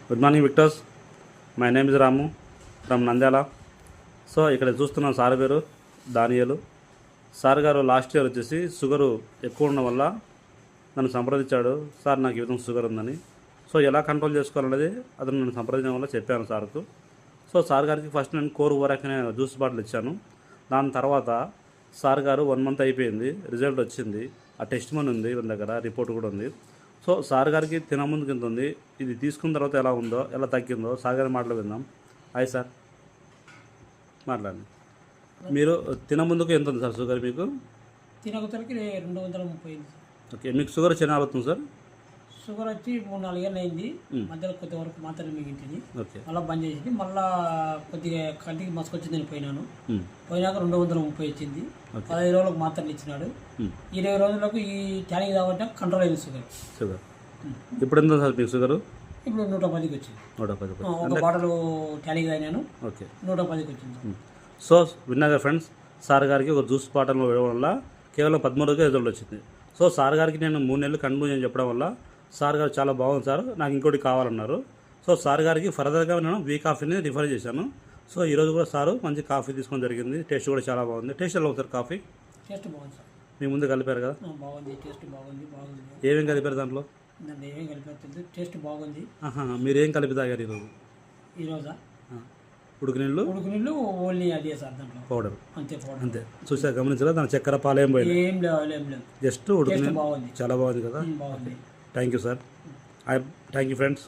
Good morning victors. My name is Ramu from Nandyal. So ఇక్కడ చూస్తున్న sir పేరు దానియేలు. సార్ గారు లాస్ట్ ఇయర్ వచ్చేసి షుగరు ఎక్కువ ఉండడం వల్ల నన్ను సంప్రదించాడు. సార్ నాకు ఈ విధంగా షుగర్ ఉందని. సో ఎలా కంట్రోల్ చేసుకోవాలనేది అతను నన్ను సంప్రదించడం వల్ల చెప్పాను సార్కు. సో సార్ గారికి ఫస్ట్ నేను కోర్ ఓరాక్ అనే జ్యూస్ బాటిల్ ఇచ్చాను. దాని తర్వాత సార్ గారు 1 మంత్ అయిపోయింది, రిజల్ట్ వచ్చింది. ఆ టెస్ట్ మనీ ఉంది మన దగ్గర, రిపోర్ట్ కూడా ఉంది. సో సార్ గారికి తినముందుకు ఎంత ఉంది, ఇది తీసుకున్న తర్వాత ఎలా ఉందో, ఎలా తగ్గిందో సార్ గారి మాటలు విందాం. హాయ్ సార్, మాట్లాడండి. మీరు తినముందుకు ఎంత ఉంది సార్ షుగర్ మీకు? తినకొతలకి 230. ఓకే, మీకు షుగర్ చిన్న అవుతుంది సార్? షుగర్ వచ్చి 3-4 ఏళ్ళు అయింది. మధ్యలో కొద్ది వరకు మాత్రమే మిగిలింది. ఓకే, మళ్ళీ బంద్ చేసింది. మళ్ళీ కొద్దిగా కంటికి మసుకొచ్చిందని పోయినాను. పోయినాక 230 వచ్చింది. 15 రోజులకు మాత్రలు ఇచ్చినాడు. 20 రోజులకు ఈ టానిక్ తాగొచ్చా కంట్రోల్ అయింది షుగర్. ఇప్పుడు ఎంత సార్ మీకు షుగర్? ఇప్పుడు 110కి వచ్చింది. 110. ఒక బాటలు టానిక్ తాగినాను. ఓకే, 110కి వచ్చింది. సో విన్నాగా ఫ్రెండ్స్, సార్ గారికి ఒక జ్యూస్ బాటిల్ ఇవ్వడం వల్ల కేవలం 13 రోజులు రిజల్ట్ వచ్చింది. సో సార్ గారికి నేను 3 నెలలు కంటిన్యూ చెప్పడం వల్ల సార్ గారు చాలా బాగుంది సార్, నాకు ఇంకోటి కావాలన్నారు. సో సార్ గారికి ఫర్దర్గా నేను వీ కాఫీని రిఫర్ చేశాను. సో ఈరోజు కూడా సారు మంచి కాఫీ తీసుకోవడం జరిగింది. టేస్ట్ కూడా చాలా బాగుంది. టేస్ట్ ఎలా ఉంది సార్ కాఫీ? టేస్ట్ బాగుంది సార్. మీ ముందు కలిపారు కదా? బాగుంది, టేస్ట్ బాగుంది. ఏమేమి కలిపారు దాంట్లో? దాంట్లో ఏమేమి కలిపారు, టేస్ట్ బాగుంది. మీరు ఏం కలిపి తాగారు ఈరోజా? ఉడుకు నీళ్ళు ఓన్లీ అదే సార్, దాంట్లో పౌడర్ అంతే. చూసా, గమనించరా? దాని చక్కెర పాలు ఏం పోయింది? ఏం లేదు, జస్ట్ ఉడుకు నీళ్ళు. బాగుంది, చాలా బాగుంది కదా? బాగుంది. Thank you sir. Thank you friends.